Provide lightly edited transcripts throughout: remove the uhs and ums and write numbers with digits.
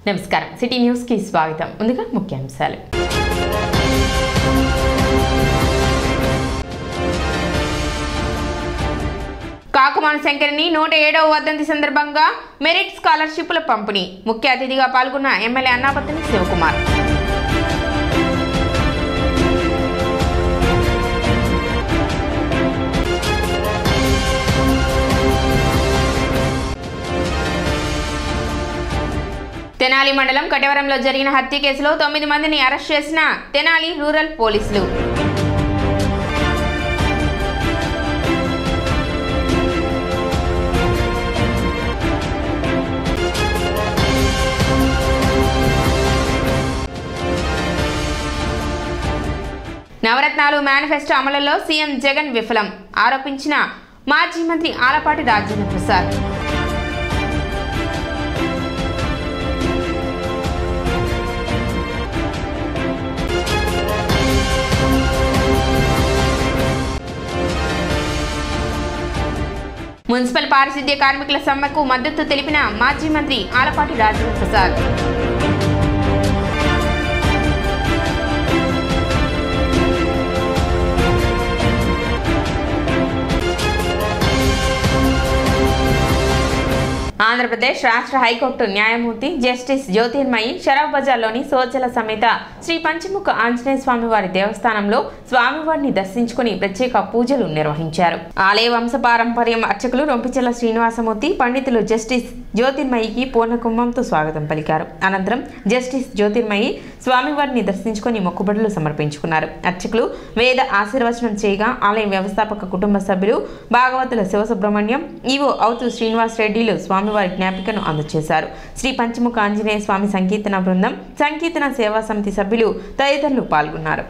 నమస్కారం city news కి స్వాగతం. ముందుగా ముఖ్యాంశాలు. కాకుమాన శంకరిని 107వ వర్ధంతి సందర్భంగా మెరిట్ స్కాలర్షిప్ల పంపిణీ. ముఖ్య అతిథిగా పాల్గొన్న ఎమ్మెల్యే అన్నాపతిని శివకుమార్. తెనాలి మండలం కటవరంలో జరిగిన హత్య కేసులో 9 మందిని అరెస్ట్ చేసిన తెనాలి రూరల్ పోలీసులు. నవరత్నాలు మేనిఫెస్టో అమలులో సీఎం జగన్ విఫలం ఆరోపించిన మాజీ మంత్రి ఆలపాటి రాజేంద్ర ప్రసాద్. మున్సిపల్ పారిశుద్ధ్య కార్మికుల సమ్మెకు మద్దతు తెలిపిన మాజీ మంత్రి ఆలపాటి రాజేంద్ర ప్రసాద్. ఆంధ్రప్రదేశ్ రాష్ట్ర హైకోర్టు న్యాయమూర్తి జస్టిస్ జ్యోతిర్మయి షరాఫ్ బజార్లోని సోచల సమేత శ్రీ పంచముఖ ఆంజనేయ స్వామి వారి దేవస్థానంలో స్వామివారిని దర్శించుకుని ప్రత్యేక పూజలు నిర్వహించారు. ఆలయ వంశ పారంపర్యం అర్చకులు రొంపిచెల్ల శ్రీనివాసమూర్తి పండితులు జస్టిస్ జ్యోతిర్మయికి పూర్ణ కుంభంతో స్వాగతం పలికారు. అనంతరం జస్టిస్ జ్యోతిర్మయి స్వామివారిని దర్శించుకుని మొక్కుబడులు సమర్పించుకున్నారు. అర్చకులు వేద ఆశీర్వచనం చేయగా ఆలయ వ్యవస్థాపక కుటుంబ సభ్యులు భాగవతుల శివసుబ్రహ్మణ్యం, ఈవో అవుతు శ్రీనివాస్ రెడ్డిలు స్వామివారి జ్ఞాపికను అందజేశారు. శ్రీ పంచముఖ ఆంజనేయ స్వామి సంకీర్తన బృందం, సంకీర్తన సేవా సమితి సభ్యులు తదితరులు పాల్గొన్నారు.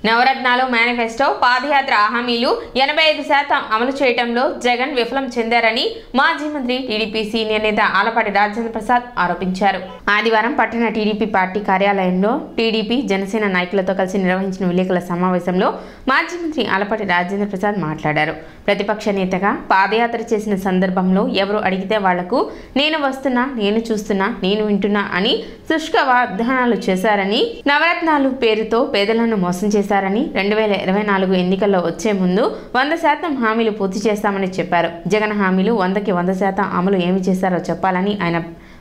నవరత్నాలు మేనిఫెస్టో పాదయాత్ర హామీలు 85% అమలు చేయడంలో జగన్ విఫలం చెందారని మాజీ మంత్రి టీడీపీ సీనియర్ నేత ఆలపాటి రాజేంద్ర ప్రసాద్ ఆరోపించారు. ఆదివారం పట్టణ టీడీపీ పార్టీ కార్యాలయంలో టీడీపీ జనసేన నాయకులతో కలిసి నిర్వహించిన విలేకరుల సమావేశంలో మాజీ మంత్రి ఆలపాటి రాజేంద్ర ప్రసాద్ మాట్లాడారు. ప్రతిపక్ష నేతగా పాదయాత్ర చేసిన సందర్భంలో ఎవరు అడిగితే వాళ్లకు నేను వస్తున్నా, నేను చూస్తున్నా, నేను వింటున్నా అని శుష్క వాగ్దానాలు చేశారని, నవరత్నాలు పేరుతో పేదలను మోసం చేశారని, 2024 ఎన్నికల్లో వచ్చే ముందు 100% హామీలు పూర్తి చేస్తామని చెప్పారు. జగన్ హామీలు 100కి 100% అమలు ఏమి చేశారో చెప్పాలని ఆయన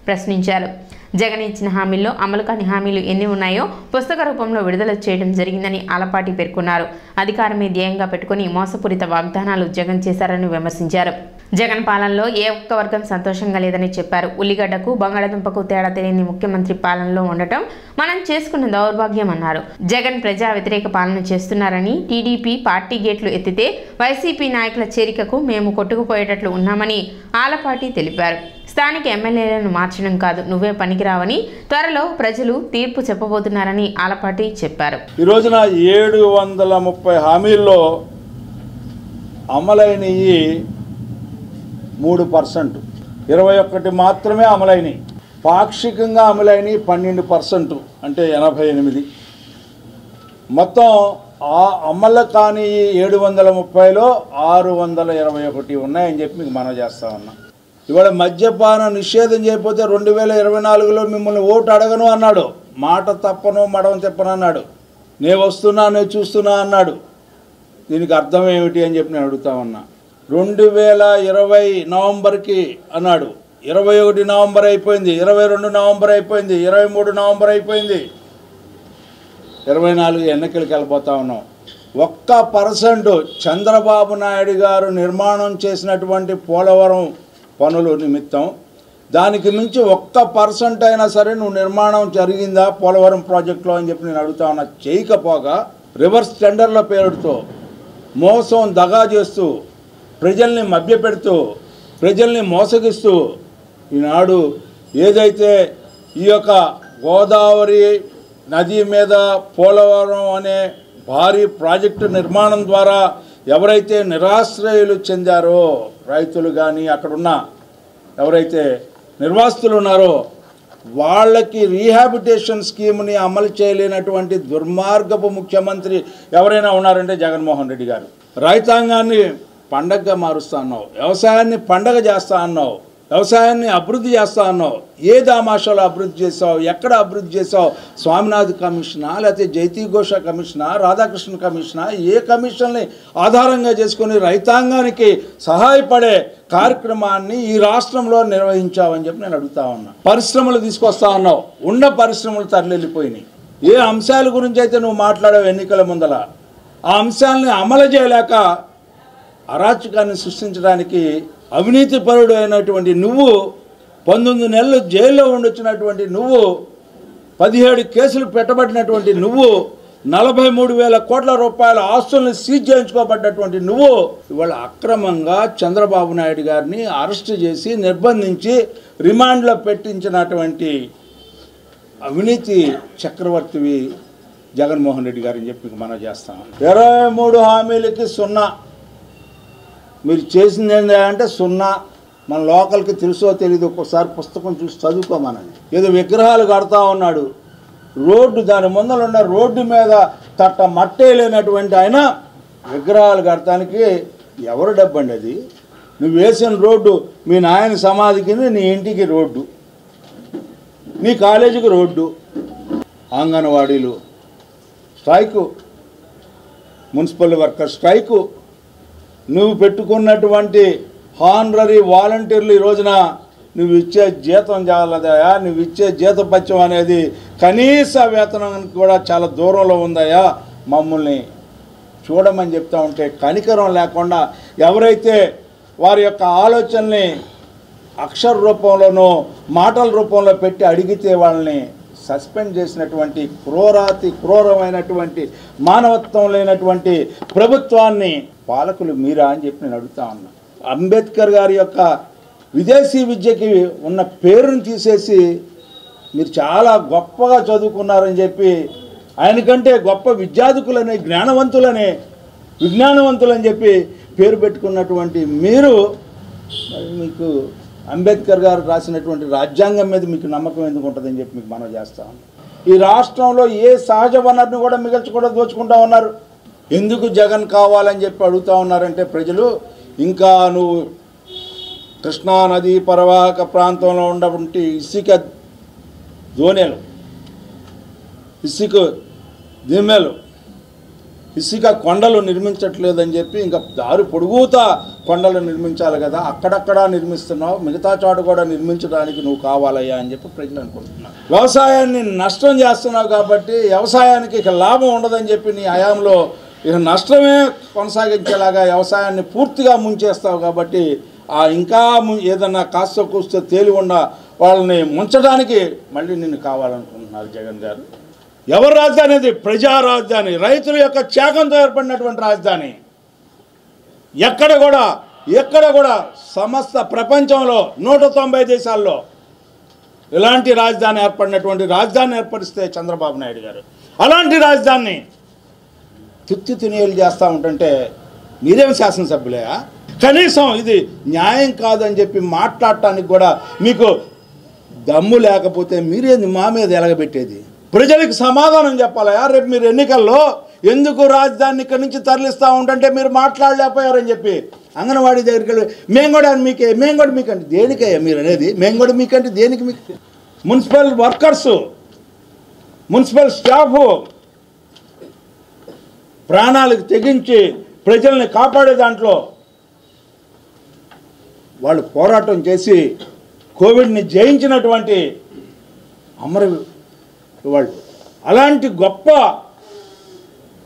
ప్రశ్నించారు. జగన్ ఇచ్చిన హామీల్లో అమలు కాని హామీలు ఎన్ని ఉన్నాయో పుస్తక రూపంలో విడుదల చేయడం జరిగిందని ఆలపాటి పేర్కొన్నారు. అధికారమే ధ్యేయంగా పెట్టుకుని మోసపూరిత వాగ్దానాలు జగన్ చేశారని విమర్శించారు. జగన్ పాలనలో ఏ ఒక్క వర్గం సంతోషంగా లేదని చెప్పారు. ఉల్లిగడ్డకు బంగాళదుంపకు తేడా తెలియని ముఖ్యమంత్రి పాలనలో ఉండటం మనం చేసుకున్న దౌర్భాగ్యం అన్నారు. జగన్ ప్రజా వ్యతిరేక పాలన చేస్తున్నారని, టీడీపీ పార్టీ గేట్లు ఎత్తితే వైసీపీ నాయకుల చేరికకు మేము కొట్టుకుపోయేటట్లు ఉన్నామని ఆలపాటి తెలిపారు. స్థానిక ఎమ్మెల్యేలను మార్చడం కాదు, నువ్వే పనికిరావని త్వరలో ప్రజలు తీర్పు చెప్పబోతున్నారని ఆలపాటి చెప్పారు. ఈ రోజున 730 హామీల్లో అమలైనవి 3%, 21 మాత్రమే అమలైనవి. పాక్షికంగా అమలైనవి 12%, అంటే 88. మొత్తం అమలు కాని 730లో 621 ఉన్నాయని చెప్పి మీకు మనవి చేస్తా ఉన్నా. ఇవాళ మద్యపాన నిషేధం చేయకపోతే 2024లో మిమ్మల్ని ఓటు అడగను అన్నాడు. మాట తప్పను మడవం చెప్పను అన్నాడు. నేను వస్తున్నా, నేను చూస్తున్నా అన్నాడు. దీనికి అర్థం ఏమిటి అని చెప్పి నేను అడుగుతా ఉన్నా. 2020 నవంబర్కి అన్నాడు, 21 నవంబర్ అయిపోయింది, 22 నవంబర్ అయిపోయింది, 23 నవంబర్ అయిపోయింది. 24 ఎన్నికలకు వెళ్ళిపోతా ఉన్నాం. 1% చంద్రబాబు నాయుడు గారు నిర్మాణం చేసినటువంటి పోలవరం పనులు నిమిత్తం దానికి మించి 1% అయినా సరే నువ్వు నిర్మాణం జరిగిందా పోలవరం ప్రాజెక్టులో అని చెప్పి నేను అడుగుతా ఉన్నా. చేయకపోగా రివర్స్ టెండర్ల పేరుతో మోసం దగా చేస్తూ ప్రజల్ని మభ్యపెడుతూ ప్రజల్ని మోసగిస్తూ ఈనాడు ఏదైతే ఈ యొక్క గోదావరి నది మీద పోలవరం అనే భారీ ప్రాజెక్టు నిర్మాణం ద్వారా ఎవరైతే నిరాశ్రయులు చెందారో రైతులు కానీ అక్కడున్న ఎవరైతే నిర్వాసితులు ఉన్నారో వాళ్ళకి రీహాబిటేషన్ స్కీమ్ని అమలు చేయలేనటువంటి దుర్మార్గపు ముఖ్యమంత్రి ఎవరైనా ఉన్నారంటే జగన్మోహన్ రెడ్డి గారు. రైతాంగాన్ని పండగగా మారుస్తా అన్నావు, వ్యవసాయాన్ని పండగ చేస్తా అన్నావు, వ్యవసాయాన్ని అభివృద్ధి చేస్తా అన్నావు. ఏ దామాషాలో అభివృద్ధి చేసావు, ఎక్కడ అభివృద్ధి చేసావు? స్వామినాథ్ కమిషనా, లేకపోతే జైతీ ఘోష కమిషనా, రాధాకృష్ణ కమిషనా, ఏ కమిషన్ని ఆధారంగా చేసుకుని రైతాంగానికి సహాయపడే కార్యక్రమాన్ని ఈ రాష్ట్రంలో నిర్వహించావని చెప్పి నేను అడుగుతా ఉన్నా. పరిశ్రమలు తీసుకొస్తా ఉన్నావు, ఉన్న పరిశ్రమలు తరలిపోయినాయి. ఏ అంశాల గురించి అయితే నువ్వు మాట్లాడావు ఎన్నికల ముందల, ఆ అంశాలని అమలు చేయలేక అరాచకాన్ని సృష్టించడానికి అవినీతి పరుడు అయినటువంటి నువ్వు 19 నెలలు జైల్లో ఉండొచ్చినటువంటి నువ్వు 17 కేసులు పెట్టబడినటువంటి నువ్వు 43,000 కోట్ల రూపాయల ఆస్తుల్ని సీజ్ చేయించుకోబడ్డటువంటి నువ్వు ఇవాళ అక్రమంగా చంద్రబాబు నాయుడు గారిని అరెస్ట్ చేసి నిర్బంధించి రిమాండ్లో పెట్టించినటువంటి అవినీతి చక్రవర్తివి జగన్మోహన్ రెడ్డి గారిని చెప్పి మనం చేస్తాం. 23 హామీలకి 0. మీరు చేసింది ఏంటంటే 0. మన లోకల్కి తెలుసో తెలీదు, ఒక్కోసారి పుస్తకం చూసి చదువుకోమనండి. ఏదో విగ్రహాలు కడతా ఉన్నాడు, రోడ్డు దాని ముందర ఉన్న రోడ్డు మీద తట్ట మట్టే లేనటువంటి ఆయన విగ్రహాలు కడటానికి ఎవరు డబ్బండి అది? నువ్వు వేసిన రోడ్డు మీ నాయన సమాధికి, నీ ఇంటికి రోడ్డు, నీ కాలేజీకి రోడ్డు, అంగన్వాడీలు స్ట్రైకు, మున్సిపల్ వర్కర్ స్ట్రైకు, నువ్వు పెట్టుకున్నటువంటి హానరీ వాలంటీర్లు ఈ రోజున నువ్వు ఇచ్చే జీతం చాలదయా, నువ్వు ఇచ్చే జీతపత్యం అనేది కనీస వేతనానికి కూడా చాలా దూరంలో ఉందయా, మమ్మల్ని చూడమని చెప్తా ఉంటే కనికరం లేకుండా ఎవరైతే వారి యొక్క ఆలోచనల్ని అక్షర రూపంలోనో మాటల రూపంలో పెట్టి అడిగితే వాళ్ళని సస్పెండ్ చేసినటువంటి క్రూరాతి క్రూరమైనటువంటి మానవత్వం లేనటువంటి ప్రభుత్వాన్ని పాలకులు మీరా అని చెప్పి నేను అడుగుతా ఉన్నా. అంబేద్కర్ గారి యొక్క విదేశీ విద్యకి ఉన్న పేరుని తీసేసి మీరు చాలా గొప్పగా చదువుకున్నారని చెప్పి ఆయనకంటే గొప్ప విద్యార్థులని, జ్ఞానవంతులని, విజ్ఞానవంతులని చెప్పి పేరు పెట్టుకున్నటువంటి మీరు మీకు అంబేద్కర్ గారు రాసినటువంటి రాజ్యాంగం మీద మీకు నమ్మకం ఎందుకు ఉంటుందని చెప్పి మీకు మనం చేస్తాం. ఈ రాష్ట్రంలో ఏ సహజ వనరుని కూడా మిగల్చకుండా దోచుకుంటా ఉన్నారు. ఎందుకు జగన్ కావాలని చెప్పి అడుగుతూ ఉన్నారంటే ప్రజలు, ఇంకా నువ్వు కృష్ణా నది పరివాహక ప్రాంతంలో ఉన్నటువంటి ఇసుక దోణెలు, ఇసుక దిమ్మెలు, ఇసుక కొండలు నిర్మించట్లేదని చెప్పి ఇంకా దారి పొడుగుతా కొండలు నిర్మించాలి కదా, అక్కడక్కడ నిర్మిస్తున్నావు, మిగతా చోట కూడా నిర్మించడానికి నువ్వు కావాలయ్యా అని చెప్పి ప్రజలు అనుకుంటున్నారు. వ్యవసాయాన్ని నష్టం చేస్తున్నావు కాబట్టి వ్యవసాయానికి ఇక లాభం ఉండదని చెప్పి నీ హయాంలో ఇక నష్టమే కొనసాగించేలాగా వ్యవసాయాన్ని పూర్తిగా ముంచేస్తావు కాబట్టి ఇంకా ఏదన్నా కాస్త కూస్తో తేలి ఉన్న వాళ్ళని ముంచడానికి మళ్ళీ నిన్ను కావాలనుకుంటున్నారు జగన్ గారు. ఎవరి రాజధాని అది? ప్రజా రాజధాని, రైతుల యొక్క త్యాగంతో ఏర్పడినటువంటి రాజధాని. ఎక్కడ కూడా సమస్త ప్రపంచంలో 190 దేశాల్లో ఇలాంటి రాజధాని ఏర్పడినటువంటి రాజధాని ఏర్పరిస్తే చంద్రబాబు నాయుడు గారు. అలాంటి రాజధానిని తుత్తి తినేలు చేస్తూ ఉంటుంటే మీరేం శాసనసభ్యులే? కనీసం ఇది న్యాయం కాదని చెప్పి మాట్లాడటానికి కూడా మీకు దమ్ము లేకపోతే మీరేంది మా మీద ఎలగబెట్టేది? ప్రజలకు సమాధానం చెప్పాలయా? రేపు మీరు ఎన్నికల్లో ఎందుకు రాజధానిని ఇక్కడి నుంచి తరలిస్తూ ఉంటుంటే మీరు మాట్లాడలేకపోయారని చెప్పి అంగన్వాడీ దగ్గరికి వెళ్ళి మేము కూడా మీకంటే దేనికయ్యా మీరు అనేది? మేము కూడా మీకంటే దేనికి? మీకు మున్సిపల్ వర్కర్సు, మున్సిపల్ స్టాఫు ప్రాణాలకు తెగించి ప్రజల్ని కాపాడే దాంట్లో వాళ్ళు పోరాటం చేసి కోవిడ్ని జయించినటువంటి అమర వాళ్ళు. అలాంటి గొప్ప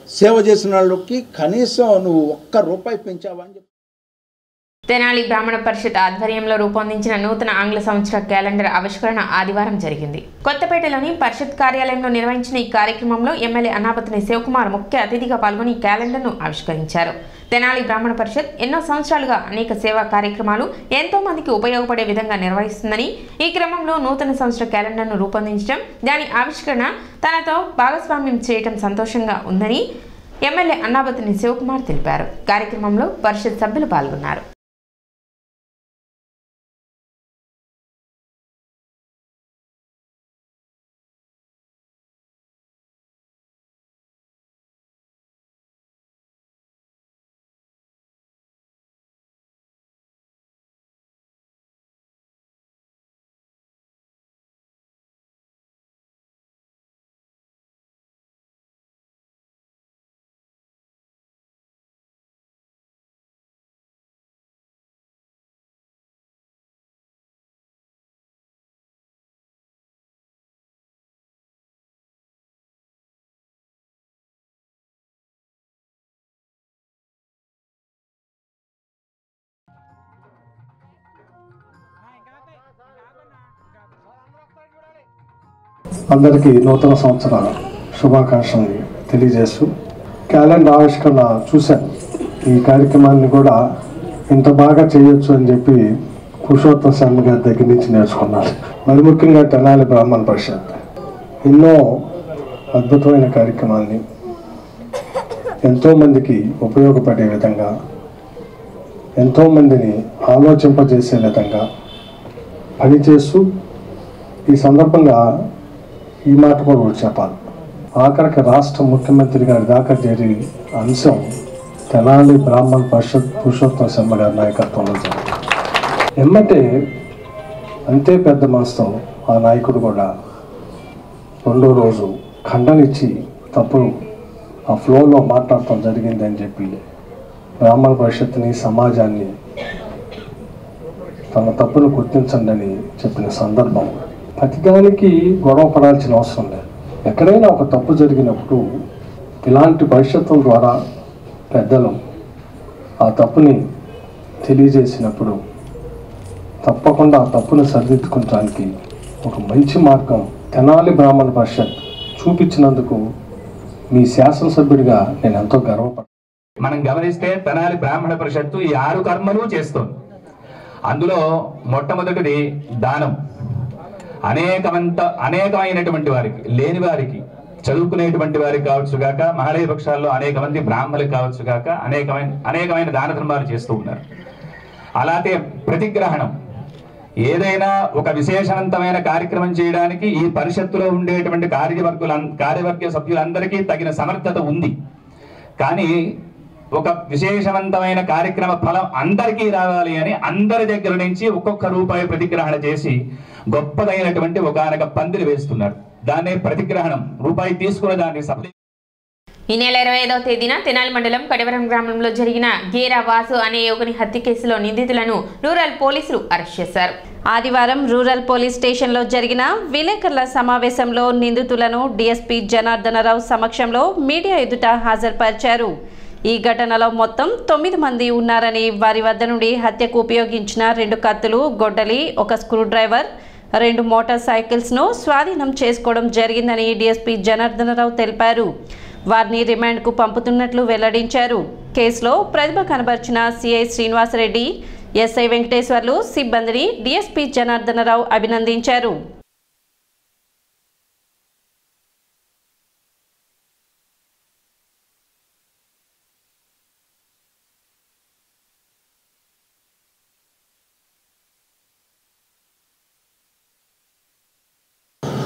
సేవ చేసిన వాళ్ళకి కనీసం నువ్వు ₹1 పెంచావా అని చెప్పి. తెనాలి బ్రాహ్మణ పరిషత్ ఆధ్వర్యంలో రూపొందించిన నూతన ఆంగ్ల సంవత్సర క్యాలెండర్ ఆవిష్కరణ ఆదివారం జరిగింది. కొత్తపేటలోని పరిషత్ కార్యాలయంలో నిర్వహించిన ఈ కార్యక్రమంలో ఎమ్మెల్యే అన్నాపతిని శివకుమార్ ముఖ్య అతిథిగా పాల్గొని ఈ క్యాలెండర్ను ఆవిష్కరించారు. తెనాలి బ్రాహ్మణ పరిషత్ ఎన్నో సంవత్సరాలుగా అనేక సేవా కార్యక్రమాలు ఎంతో మందికి ఉపయోగపడే విధంగా నిర్వహిస్తుందని, ఈ క్రమంలో నూతన సంవత్సర క్యాలెండర్ను రూపొందించడం, దాని ఆవిష్కరణ తనతో భాగస్వామ్యం చేయడం సంతోషంగా ఉందని ఎమ్మెల్యే అన్నాపతిని శివకుమార్ తెలిపారు. కార్యక్రమంలో పరిషత్ సభ్యులు పాల్గొన్నారు. అందరికీ నూతన సంవత్సర శుభాకాంక్షలు తెలియజేస్తూ క్యాలెండర్ ఆవిష్కరణ చూశాను. ఈ కార్యక్రమాన్ని కూడా ఇంత బాగా చేయొచ్చు అని చెప్పి పురుషోత్తమ శర్మ గారి దగ్గర నుంచి నేర్చుకున్నాను. మరి ముఖ్యంగా తెనాలి బ్రాహ్మణ పరిషత్ ఎన్నో అద్భుతమైన కార్యక్రమాల్ని ఎంతోమందికి ఉపయోగపడే విధంగా, ఎంతోమందిని ఆలోచింపజేసే విధంగా పనిచేస్తూ, ఈ సందర్భంగా ఈ మాట కూడా చెప్పాలి, ఆఖరికి రాష్ట్ర ముఖ్యమంత్రి గారి దాకా చేరి అంశం తెనాలి బ్రాహ్మణ పరిషత్ పురుషోత్తమ శర్మ గారి నాయకత్వంలో జరిగింది. ఎమ్మటే అంతే పెద్ద మనసుతో ఆ నాయకుడు కూడా రెండో రోజు ఖండనిచ్చి తప్పుడు ఆ ఫ్లోలో మాట్లాడటం జరిగిందని చెప్పి బ్రాహ్మణ పరిషత్ని, సమాజాన్ని తమ తప్పును గుర్తించండి అని చెప్పిన సందర్భం. ప్రతిదానికి గొడవ పడాల్సిన అవసరం లేదు. ఎక్కడైనా ఒక తప్పు జరిగినప్పుడు ఇలాంటి పరిషత్తుల ద్వారా పెద్దలు ఆ తప్పుని తెలియజేసినప్పుడు తప్పకుండా ఆ తప్పును సరిదిద్దుకోవడానికి ఒక మంచి మార్గం తెనాలి బ్రాహ్మణ పరిషత్ చూపించినందుకు మీ శాసనసభ్యుడిగా నేను ఎంతో గర్వపడ్డాను. మనం గమనిస్తే తెనాలి బ్రాహ్మణ పరిషత్తు ఈ 6 కర్మలు చేస్తోంది. అందులో మొట్టమొదటిది దానం. అనేకమైనటువంటి వారికి, లేని వారికి, చదువుకునేటువంటి వారికి కావచ్చు గాక, మహిళా పక్షాల్లో అనేక మంది బ్రాహ్మణులకు కావచ్చు గాక అనేకమైన దాన ధర్మాలు చేస్తూ ఉన్నారు. అలాగే ప్రతిగ్రహణం. ఏదైనా ఒక విశేషవంతమైన కార్యక్రమం చేయడానికి ఈ పరిషత్తులో ఉండేటువంటి కార్యవర్గ సభ్యులందరికీ తగిన సమర్థత ఉంది. కానీ ఒక విశేషవంతమైన కార్యక్రమ ఫలం అందరికీ రావాలి అని అందరి దగ్గర నుంచి ₹1 ప్రతిగ్రహణ చేసి గొప్పదైనటువంటి ఒకనొక పందిరి వేస్తున్నారు. దాన్నే ప్రతిగ్రహణం. రూపాయి తీసుకున్న దాన్ని సభ. ఈ నెల 25వ తేదీన తెనాలి మండలం కడివరం గ్రామంలో జరిగిన గేరా వాసు అనే యువకుని హత్య కేసులో నిందితులను రూరల్ పోలీసులు అరెస్ట్ చేశారు. ఆదివారం రూరల్ పోలీస్ స్టేషన్లో జరిగిన విలేకరుల సమావేశంలో నిందితులను డీఎస్పీ జనార్దనరావు సమక్షంలో మీడియా ఎదుట హాజరుపరిచారు. ఈ ఘటనలో మొత్తం 9 మంది ఉన్నారని, వారి వద్ద నుండి హత్యకు ఉపయోగించిన 2 కత్తులు, గొడ్డలి, 1 స్క్రూ డ్రైవర్, 2 మోటార్ సైకిల్స్ను స్వాధీనం చేసుకోవడం జరిగిందని డీఎస్పీ జనార్దనరావు తెలిపారు. వారిని రిమాండ్కు పంపుతున్నట్లు వెల్లడించారు. కేసులో ప్రతిభ కనబర్చిన సిఐ శ్రీనివాసరెడ్డి, ఎస్ఐ వెంకటేశ్వర్లు సిబ్బందిని డీఎస్పీ జనార్దనరావు అభినందించారు.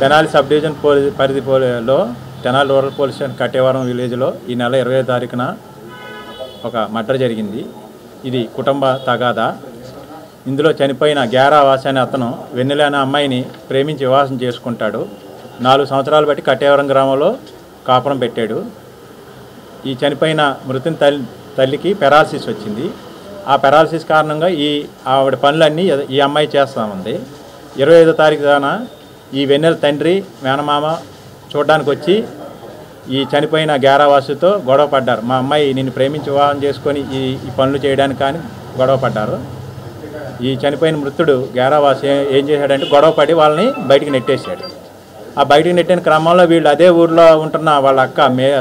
తెనాలి సబ్ డివిజన్ పరిధిలో తెనాలి రూరల్ పోలీస్ స్టేషన్ కట్టేవరం విలేజ్లో ఈ నెల 20వ తారీఖున ఒక మర్డర్ జరిగింది. ఇది కుటుంబ తగాదా. ఇందులో చనిపోయిన గేరా వాసు అనే అతను వెన్నెల అనే అమ్మాయిని ప్రేమించి వివాహం చేసుకుంటాడు. 4 సంవత్సరాలు బట్టి కట్టేవరం గ్రామంలో కాపురం పెట్టాడు. ఈ చనిపోయిన మృతుని తల్లికి పెరాలసిస్ వచ్చింది. ఆ పెరాలసిస్ కారణంగా ఆవిడ పనులన్నీ ఈ అమ్మాయి చేస్తూ ఉంది. 25వ తారీఖున ఈ వెన్నెల తండ్రి మేనమామ చూడడానికి వచ్చి ఈ చనిపోయిన గ్యారావాసుతో గొడవ పడ్డారు. మా అమ్మాయి నిన్ను ప్రేమించి వివాహం చేసుకొని ఈ పనులు చేయడానికి కానీ గొడవ పడ్డారు. ఈ చనిపోయిన మృతుడు గ్యారావాసు ఏం చేశాడంటే గొడవ పడి వాళ్ళని బయటికి నెట్టేశాడు. ఆ బయటికి నెట్టిన క్రమంలో వీళ్ళు అదే ఊర్లో ఉంటున్న వాళ్ళ అక్క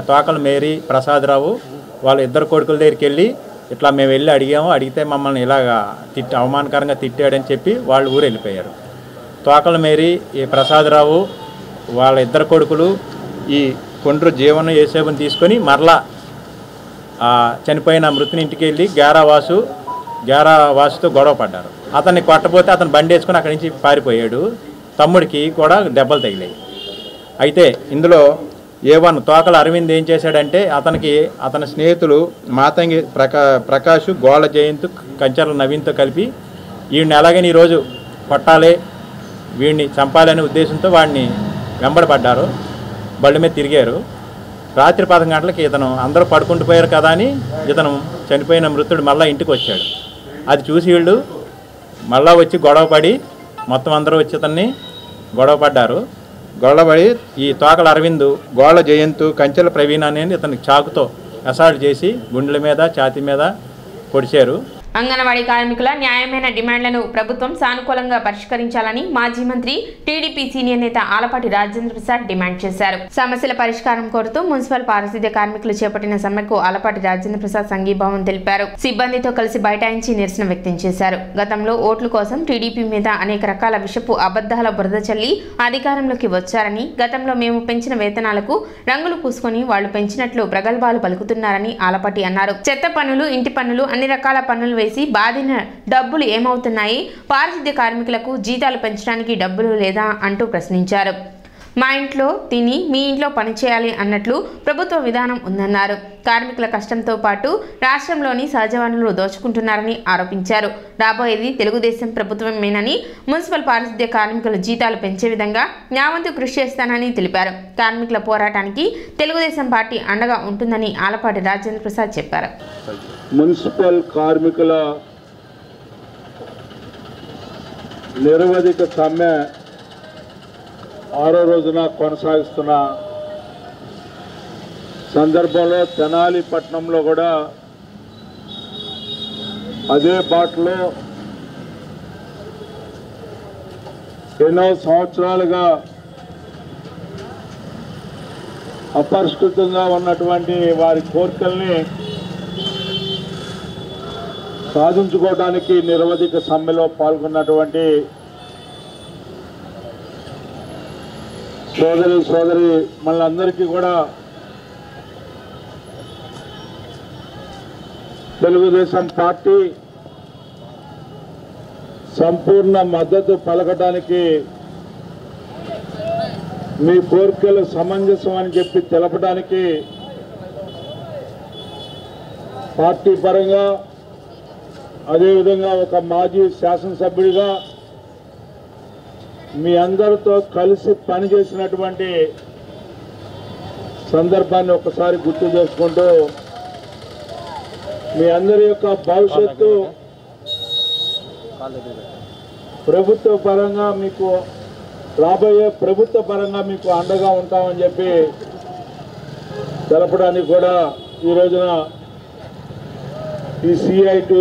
తోకల మేరీ ప్రసాదరావు వాళ్ళ ఇద్దరు కొడుకుల దగ్గరికి వెళ్ళి ఇట్లా మేము వెళ్ళి అడిగితే మమ్మల్ని ఇలాగా అవమానకరంగా తిట్టాడని చెప్పి వాళ్ళు ఊరు వెళ్ళిపోయారు. తోకల మేరీ ఈ ప్రసాదరావు వాళ్ళ ఇద్దరు కొడుకులు ఈ కొండ్రు జీవన యేసేపుని తీసుకొని మరలా చనిపోయిన మృతుని ఇంటికి వెళ్ళి గ్యారావాసుతో గొడవ పడ్డారు. అతన్ని కొట్టబోతే అతను బండి వేసుకొని అక్కడి నుంచి పారిపోయాడు. తమ్ముడికి కూడా దెబ్బలు తగిలాయి. అయితే ఇందులో తోకల అరవింద్ ఏం చేశాడంటే అతని స్నేహితులు మాతంగి ప్రకాష్, గోళ్ళ జయంత్, కంచర్ల నవీన్తో కలిపి వీడిని ఎలాగని ఈరోజు కొట్టాలి, వీడిని చంపాలనే ఉద్దేశంతో వాడిని వెంబడపడ్డారు. బళ్ళ మీద తిరిగారు. రాత్రి 10 గంటలకి అందరూ పడుకుంటూ పోయారు కదా అని ఇతను చనిపోయిన మృతుడు మళ్ళీ ఇంటికి వచ్చాడు. అది చూసి వీళ్ళు మళ్ళీ వచ్చి గొడవపడి మొత్తం అందరూ వచ్చి ఇతన్ని గొడవపడి ఈ తోకల అరవింద్, గోళ్ళ జయంత్, కంచెల ప్రవీణ అనేది ఇతనికి చాకుతో అసాల్ట్ చేసి గుండెల మీద ఛాతీ మీద పొడిచారు. అంగన్వాడీ కార్మికుల న్యాయమైన డిమాండ్లను ప్రభుత్వం సానుకూలంగా పరిష్కరించాలని మాజీ మంత్రి టీడీపీ సీనియర్ నేత ఆలపాటి రాజేంద్ర ప్రసాద్ డిమాండ్ చేశారు. సమస్యల పరిష్కారం కోరుతూ మున్సిపల్ పారిశుద్ధ్య కార్మికులు చేపట్టిన సమ్మెకు ఆలపాటి రాజేంద్ర ప్రసాద్ సంఘీభావం తెలిపారు. సిబ్బందితో కలిసి బైఠాయించి నిరసన వ్యక్తం చేశారు. గతంలో ఓట్ల కోసం టీడీపీ మీద అనేక రకాల విషపు అబద్ధాల బురద చల్లి అధికారంలోకి వచ్చారని, గతంలో మేము పెంచిన వేతనాలకు రంగులు పూసుకొని వాళ్లు పెంచినట్లు ప్రగల్భాలు పలుకుతున్నారని ఆలపాటి అన్నారు. చెత్త పన్నులు, ఇంటి పన్నులు, అన్ని రకాల పన్నులు వేసి బాధిన డబ్బులు ఏమవుతున్నాయి? పారిశుద్ధ్య కార్మికులకు జీతాలు పెంచడానికి డబ్బులు లేదా అంటూ ప్రశ్నించారు. మా ఇంట్లో తిని మీ ఇంట్లో పనిచేయాలి అన్నట్లు ప్రభుత్వ విధానం ఉందన్నారు. కార్మికుల కష్టంతో పాటు రాష్ట్రంలోని సహజ వనరులు దోచుకుంటున్నారని ఆరోపించారు. రాబోయేది తెలుగుదేశం ప్రభుత్వమేనని, మున్సిపల్ పారిశుద్ధ్య కార్మికుల జీతాలు పెంచే విధంగా నా వంతు కృషి చేస్తానని తెలిపారు. కార్మికుల పోరాటానికి తెలుగుదేశం పార్టీ అండగా ఉంటుందని ఆలపాటి రాజేంద్ర ప్రసాద్ చెప్పారు. మున్సిపల్ కార్మికుల నిరవధిక సమ్మె 6వ రోజున కొనసాగిస్తున్న సందర్భంలో తెనాలి పట్టణంలో కూడా అదే బాటలో ఎన్నో సంవత్సరాలుగా అపరిష్కృతంగా ఉన్నటువంటి వారి కోరికల్ని సాధించుకోవడానికి నిరవధిక సమ్మెలో పాల్గొన్నటువంటి సోదరి మనందరికీ కూడా తెలుగుదేశం పార్టీ సంపూర్ణ మద్దతు పలకడానికి, మీ కోరికలు సమంజసం అని చెప్పి తెలపడానికి పార్టీ పరంగా, అదేవిధంగా ఒక మాజీ శాసనసభ్యుడిగా మీ అందరితో కలిసి పనిచేసినటువంటి సందర్భాన్ని ఒకసారి గుర్తు చేసుకుంటూ, మీ అందరి యొక్క భవిష్యత్తు ప్రభుత్వ పరంగా మీకు రాబోయే ప్రభుత్వ పరంగా మీకు అండగా ఉంటామని చెప్పి తెలపడానికి కూడా ఈ రోజున ఈ CITU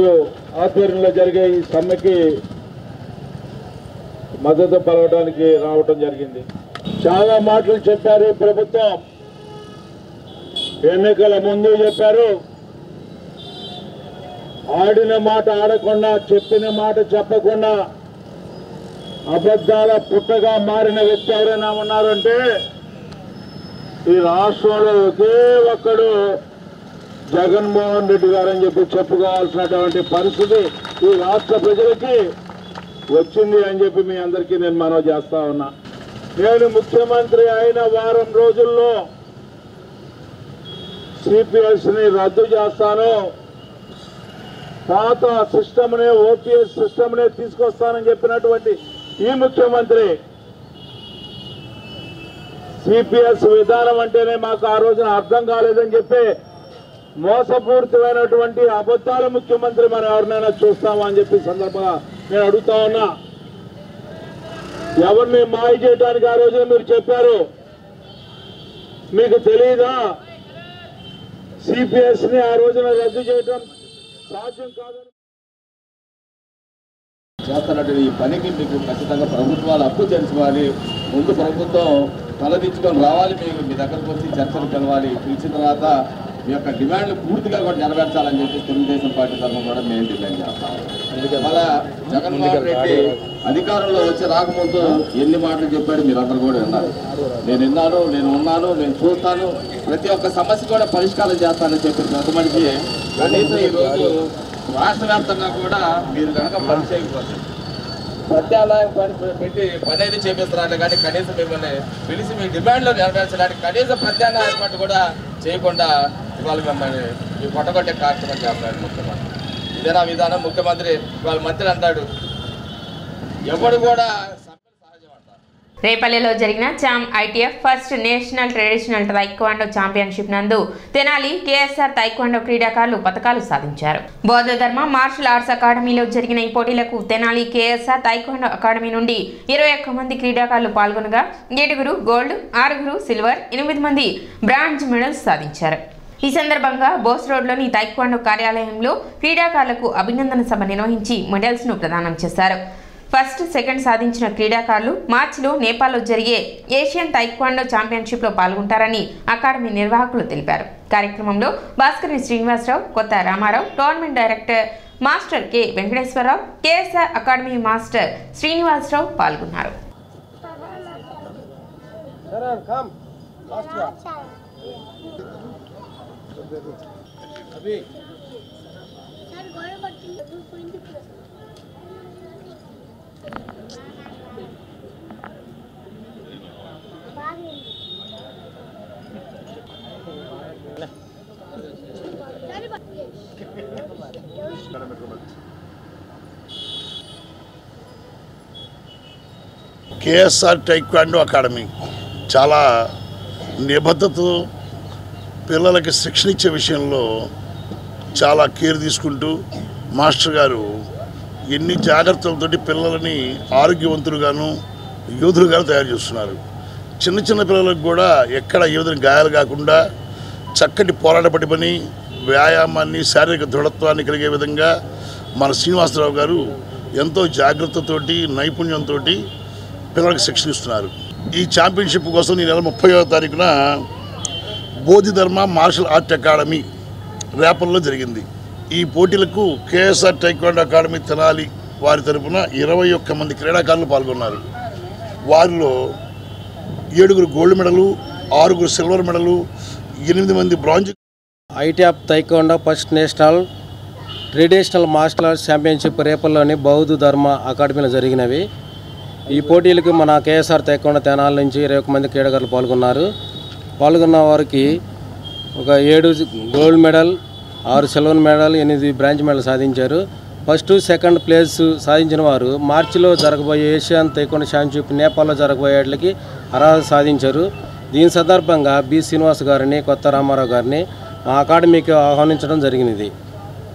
ఆధ్వర్యంలో జరిగే ఈ సమ్మెకి మద్దతు పలకడానికి రావటం జరిగింది. చాలా మాటలు చెప్పారు ప్రభుత్వం, ఎన్నికల ముందు చెప్పారు. ఆడిన మాట ఆడకుండా, చెప్పిన మాట చెప్పకుండా అబద్ధాల పుట్టగా మారిన వ్యక్తి ఎవరైనా ఉన్నారంటే ఈ రాష్ట్రంలో ఒకే ఒక్కడు జగన్మోహన్ రెడ్డి గారు అని చెప్పి చెప్పుకోవాల్సినటువంటి పరిస్థితి ఈ రాష్ట్ర ప్రజలకి వచ్చింది అని చెప్పి మీ అందరికీ నేను మనవి చేస్తా ఉన్నా. నేను ముఖ్యమంత్రి అయిన వారం రోజుల్లో CPSని రద్దు చేస్తాను, పాత సిస్టమ్నే OPS సిస్టమ్నే తీసుకొస్తానని చెప్పినటువంటి ఈ ముఖ్యమంత్రి CPS విధానం అంటేనే మాకు ఆ రోజున అర్థం కాలేదని చెప్పి మోసపూరితమైనటువంటి అబద్ధాల ముఖ్యమంత్రి మనం ఎవరినైనా చూస్తామా అని చెప్పి సందర్భంగా నేను అడుగుతా ఉన్నా. ఎవరిని మాయ చేయడానికి ఆ రోజున మీరు చెప్పారు? మీకు తెలియదా? సిపిఎస్ని ఆ రోజున రద్దు చేయడం సాధ్యం కాదని చేస్తున్నటువంటి ఈ పనికి మీకు ఖచ్చితంగా ప్రభుత్వాలు అప్పు తెచ్చుకోవాలి. ముందు ప్రభుత్వం తలదించుకొని రావాలి, మీకు మీ దగ్గరకు వచ్చి చర్చలు పిలవాలి. పిలిచిన తర్వాత మీ యొక్క డిమాండ్లు పూర్తిగా కూడా నెరవేర్చాలని చెప్పి తెలుగుదేశం పార్టీ తరఫున కూడా మేము డిమాండ్ చేస్తాం. మళ్ళా జగన్మోహన్ రెడ్డి అధికారంలో వచ్చి రాకముందు ఎన్ని మాటలు చెప్పాడు మీరందరూ కూడా విన్నారు. నేను విన్నాను, నేను ఉన్నాను, నేను చూస్తాను, ప్రతి ఒక్క సమస్య కూడా పరిష్కారం చేస్తానని చెప్పి పెద్ద మనిషి కనీసం ఈరోజు రాష్ట్ర వ్యాప్తంగా కూడా మీరు కనుక పని చేయకపోతే ప్రత్యామ్నాయం పెట్టి పని అయితే చేపిస్తున్నారు, కానీ కనీసం మిమ్మల్ని పిలిచి మీ డిమాండ్లు నెరవేర్చడానికి కనీసం ప్రత్యామ్నాయ ఏర్పాటు కూడా చేయకుండా ఇవాళ మిమ్మల్ని ఈ కొట్టగొట్టే కార్యక్రమం చేస్తున్నారు ముఖ్యమంత్రి. ఇదేనా విధానం? ముఖ్యమంత్రి వాళ్ళ మంత్రి అంటాడు ఎవడు కూడా సహజం అంటారు. రేపల్లెలో జరిగిన చామ్ ITF first national traditional taekwondo championship నందు తెనాలి కేఎస్ఆర్ తైక్వాండో క్రీడాకారులు పతకాలు సాధించారు. బౌద్ధ ధర్మ మార్షల్ ఆర్ట్స్ అకాడమీలో జరిగిన ఈ పోటీలకు తెనాలి కేఎస్ఆర్ తైక్వాండో అకాడమీ నుండి 21 మంది క్రీడాకారులు పాల్గొనగా 7 గోల్డ్, 6 సిల్వర్, 8 మంది బ్రాంజ్ మెడల్స్ సాధించారు. ఈ సందర్భంగా బోస్ రోడ్లోని తైక్వాండో కార్యాలయంలో క్రీడాకారులకు అభినందన సభ నిర్వహించి మెడల్స్ను ప్రదానం చేశారు. ఫస్ట్, సెకండ్ సాధించిన క్రీడాకారులు మార్చిలో నేపాల్లో జరిగే ఏషియన్ తైక్వాండో ఛాంపియన్షిప్లో పాల్గొంటారని అకాడమీ నిర్వాహకులు తెలిపారు. కార్యక్రమంలో భాస్కర్ని Srinivasarao, Kotha Ramarao, tournament director master K Venkateswararao, KSR academy master Srinivasarao పాల్గొన్నారు. కేఎస్ఆర్ టైక్వాండో అకాడమీ చాలా నిబద్ధతతో పిల్లలకి శిక్షణ ఇచ్చే విషయంలో చాలా కేర్ తీసుకుంటూ మాస్టర్ గారు ఎన్ని జాగ్రత్తలతోటి పిల్లలని ఆరోగ్యవంతులుగాను యోధులుగాను తయారు చేస్తున్నారు. చిన్న చిన్న పిల్లలకు కూడా ఎక్కడ ఏ విధంగా గాయాలు కాకుండా చక్కటి పోరాట పటిమని, వ్యాయామాన్ని, శారీరక దృఢత్వాన్ని కలిగే విధంగా మన శ్రీనివాసరావు గారు ఎంతో జాగ్రత్తతోటి, నైపుణ్యంతో పిల్లలకు శిక్షణ ఇస్తున్నారు. ఈ ఛాంపియన్షిప్ కోసం ఈ నెల 30వ తారీఖున బోధిధర్మ మార్షల్ ఆర్ట్ అకాడమీ రేపల్లో జరిగింది. ఈ పోటీలకు కేఎస్ఆర్ టైక్వాండో అకాడమీ తెనాలి వారి తరపున 21 మంది క్రీడాకారులు పాల్గొన్నారు. వారిలో 7 గోల్డ్ మెడలు, 6 సిల్వర్ మెడలు, 8 మంది bronze. ITF taekwondo first national traditional martial arts championship రేపల్లోని బౌద్ధ ధర్మ అకాడమీలో జరిగినవి. ఈ పోటీలకు మన కేఎస్ఆర్ తైక్వాండో తెనాలి నుంచి 21 మంది క్రీడాకారులు పాల్గొన్నారు. పాల్గొన్న వారికి ఒక 7 gold medal, 6 silver medal, 8 bronze medal సాధించారు. ఫస్ట్, సెకండ్ ప్లేస్ సాధించిన వారు మార్చిలో జరగబోయే ఏషియన్ తైక్వాండో ఛాంపియన్షిప్ నేపాల్లో జరగబోయేట్లకి అర్హత సాధించారు. దీని సందర్భంగా బి శ్రీనివాస్ గారిని, కొత్త రామారావు గారిని మా అకాడమీకి ఆహ్వానించడం జరిగినది.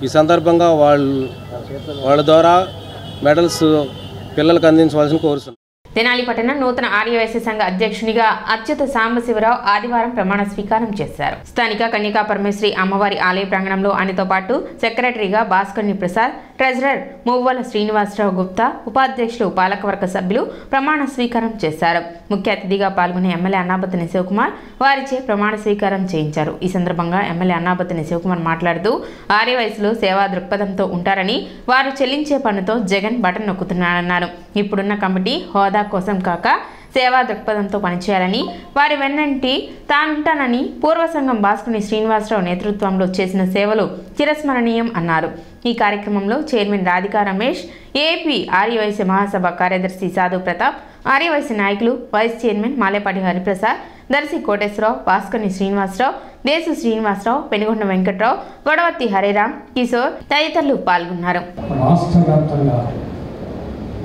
ఈ సందర్భంగా వాళ్ళ ద్వారా మెడల్స్ పిల్లలకు అందించవలసిన కోరుతున్నాను. తెనాలి పట్టణ నూతన ఆర్యవైశ్య సంఘ అధ్యక్షునిగా అచ్యుత సాంబశివరావు ఆదివారం ప్రమాణ స్వీకారం చేశారు. స్థానిక కన్యకా పరమేశ్వరి అమ్మవారి ఆలయ ప్రాంగణంలో ఆయనతో పాటు సెక్రటరీగా భాస్కర్ని ప్రసాద్, ట్రెజరర్ మువ్వల శ్రీనివాసరావు గుప్తా, ఉపాధ్యక్షులు, పాలకవర్గ సభ్యులు ప్రమాణ స్వీకారం చేశారు. ముఖ్య అతిథిగా పాల్గొనే ఎమ్మెల్యే అన్నాబత్తిని శివకుమార్ వారిచే ప్రమాణ స్వీకారం చేయించారు. ఈ సందర్భంగా ఎమ్మెల్యే అన్నాబత్తిని శివకుమార్ మాట్లాడుతూ ఆర్యవైశ్యులు సేవా దృక్పథంతో ఉంటారని, వారు చెల్లించే పన్నుతో జగన్ బటన్ నొక్కుతున్నారన్నారు. ఇప్పుడున్న కమిటీ హోదా కోసం కాక సేవా దృక్పథంతో పనిచేయాలని, వారి వెన్నంటి తానుంటానని పూర్వ సంఘం భాస్కర్ని శ్రీనివాసరావు నేతృత్వంలో చేసిన సేవలు చిరస్మరణీయం అన్నారు. ఈ కార్యక్రమంలో చైర్మన్ రాధికా రమేష్, ఏపీ ఆర్యవైశ్య మహాసభ కార్యదర్శి సాధు ప్రతాప్, ఆర్యవైశ్య నాయకులు, వైస్ చైర్మన్ మాలేపాటి హరిప్రసాద్, దర్శి కోటేశ్వరరావు, భాస్కర్ని శ్రీనివాసరావు, దేశు శ్రీనివాసరావు, పెనుగొండ వెంకట్రావు, గొడవత్తి హరిరామ్, కిషోర్ తదితరులు పాల్గొన్నారు. రాష్ట్ర వ్యాప్తంగా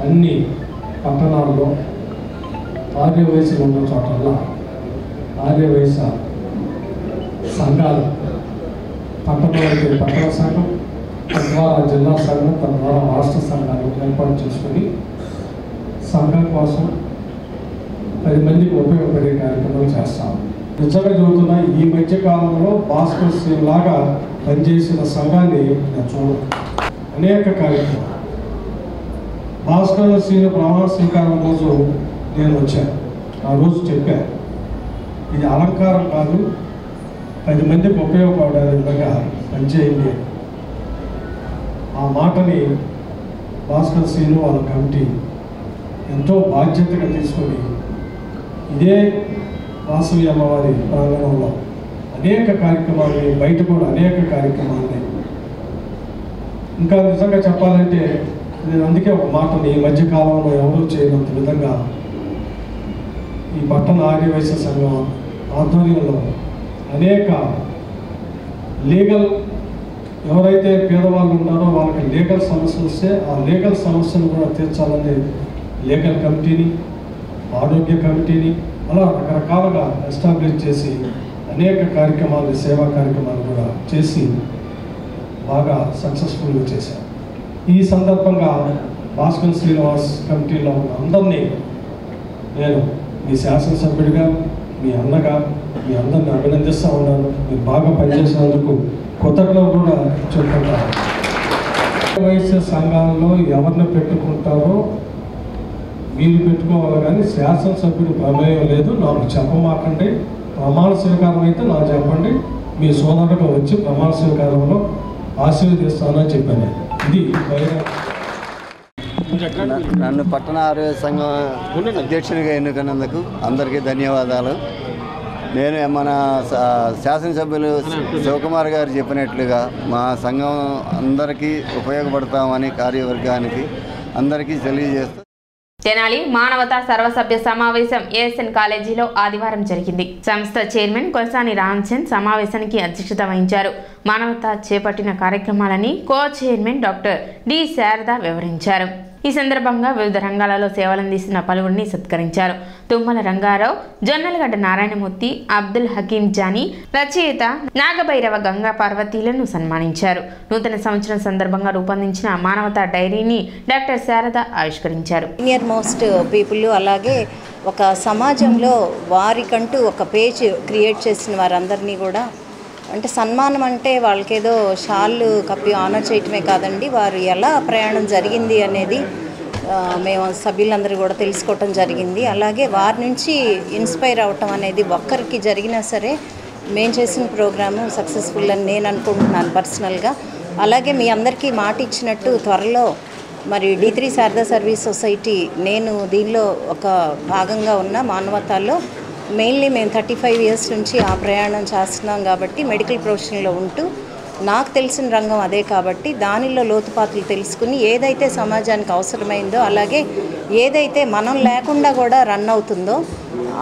అన్ని పట్టణాల్లో ఆర్యవైశ్యులు ఉన్న చోటల్లో ఆర్యవైశ్య సంఘాలు, పట్టణంలో అయితే పట్టణ సంఘం, తద్వారా జిల్లా సంఘం, తద్వారా రాష్ట్ర సంఘాలు ఏర్పాటు చేసుకుని సంఘం కోసం 10 మందికి ఉపయోగపడే కార్యక్రమాలు చేస్తాము. నిజంగా చెబుతున్నా, ఈ మధ్య కాలంలో భాస్కర్ శ్రీను లాగా పనిచేసిన సంఘాన్ని నేను చూడను. అనేక కార్యక్రమాలు భాస్కర్ శ్రీను ప్రమాణ స్వీకారం రోజు నేను వచ్చాను. ఆ రోజు చెప్పాను, ఇది అలంకారం కాదు, 10 మందికి ఉపయోగపడే విధంగా పనిచేయండి. ఆ మాటని భాస్కర్ శ్రీను వాళ్ళ కమిటీ ఎంతో బాధ్యతగా తీసుకొని ఇదే వాసవి అమ్మవారి ప్రాంగణంలో అనేక కార్యక్రమాలని, బయట కూడా అనేక కార్యక్రమాలని, ఇంకా నిజంగా చెప్పాలంటే నేను అందుకే ఒక మాటని ఈ మధ్యకాలంలో ఎవరూ చేయనంత విధంగా ఈ పట్టణ ఆర్యవైశ్య సంఘం ఆధ్వర్యంలో అనేక లీగల్, ఎవరైతే పేదవాళ్ళు ఉన్నారో వాళ్ళకి లీగల్ సమస్యలు వస్తే ఆ లీగల్ సమస్యను కూడా తీర్చాలని లీగల్ కమిటీని, ఆరోగ్య కమిటీని అలా రకరకాలుగా ఎస్టాబ్లిష్ చేసి అనేక కార్యక్రమాలు, సేవా కార్యక్రమాలు కూడా చేసి బాగా సక్సెస్ఫుల్గా చేశారు. ఈ సందర్భంగా భాస్కర్ శ్రీనివాస్ కమిటీలో ఉన్న అందరినీ నేను మీ శాసనసభ్యుడిగా, మీ అన్నగా మీ అందరిని అభినందిస్తూ ఉన్నాను. మీరు బాగా పనిచేసినందుకు కృతజ్ఞతలు కూడా చెప్పుకుంటాను. వైశ్య సంఘాల్లో ఎవరిని పెట్టుకుంటారో మీరు పెట్టుకోవాలి, కానీ శాసనసభ్యుడు ప్రమేయం లేదు. నాకు చెప్పమాకండి. ప్రమాణ స్వీకారం అయితే నాకు చెప్పండి, మీ సోదరుగా వచ్చి ప్రమాణ స్వీకారంలో ఆశీర్వదిస్తానని చెప్పాను. ఇది నన్ను పట్టణ ఆరోగ్య సంఘం అధ్యక్షునిగా ఎన్నుకున్నందుకు అందరికీ ధన్యవాదాలు. నేను మన శాసనసభ్యులు శివకుమార్ గారు చెప్పినట్లుగా మా సంఘం అందరికీ ఉపయోగపడతామని కార్యవర్గానికి అందరికీ తెలియజేస్తాం. తెనాలి మానవతా సర్వసభ్య సమావేశం ఏఎస్ఎన్ కాలేజీలో ఆదివారం జరిగింది. సంస్థ చైర్మన్ కొలసాని రామ్చంద్ సమావేశానికి అధ్యక్షత వహించారు. మానవతా చేపట్టిన కార్యక్రమాలని co chairman doctor D Sharada వివరించారు. ఈ సందర్భంగా వివిధ రంగాలలో సేవలందిస్తున్న పలువురిని సత్కరించారు. తుమ్మల రంగారావు, జొన్నలగడ్డ నారాయణమూర్తి, అబ్దుల్ హకీం జానీ, రచయిత నాగభైరవ గంగా పార్వతీలను సన్మానించారు. నూతన సంవత్సరం సందర్భంగా రూపొందించిన మానవతా డైరీని డాక్టర్ శారద ఆవిష్కరించారు. సీనియర్ మోస్ట్ పీపుల్, అలాగే ఒక సమాజంలో వారికంటూ ఒక పేజ్ క్రియేట్ చేసిన వారందరినీ కూడా, అంటే సన్మానం అంటే వాళ్ళకేదో షాళ్ళు కప్పి ఆనర్ చేయటమే కాదండి, వారు ఎలా ప్రయాణం జరిగింది అనేది మేము సభ్యులందరూ కూడా తెలుసుకోవటం జరిగింది. అలాగే వారి నుంచి ఇన్స్పైర్ అవ్వటం అనేది ఒక్కరికి జరిగినా సరే మేము చేసిన ప్రోగ్రాము సక్సెస్ఫుల్ అని నేను అనుకుంటున్నాను పర్సనల్గా. అలాగే మీ అందరికీ మాట ఇచ్చినట్టు త్వరలో మరి D3 శారదా సర్వీస్ సొసైటీ, నేను దీనిలో ఒక భాగంగా ఉన్న మానవతాల్లో మెయిన్లీ మేము 35 ఇయర్స్ నుంచి ఆ ప్రయాణం చేస్తున్నాం కాబట్టి మెడికల్ ప్రొఫెషన్లో ఉంటూ నాకు తెలిసిన రంగం అదే కాబట్టి దానిలో లోతుపాతులు తెలుసుకుని ఏదైతే సమాజానికి అవసరమైందో, అలాగే ఏదైతే మనం లేకుండా కూడా రన్ అవుతుందో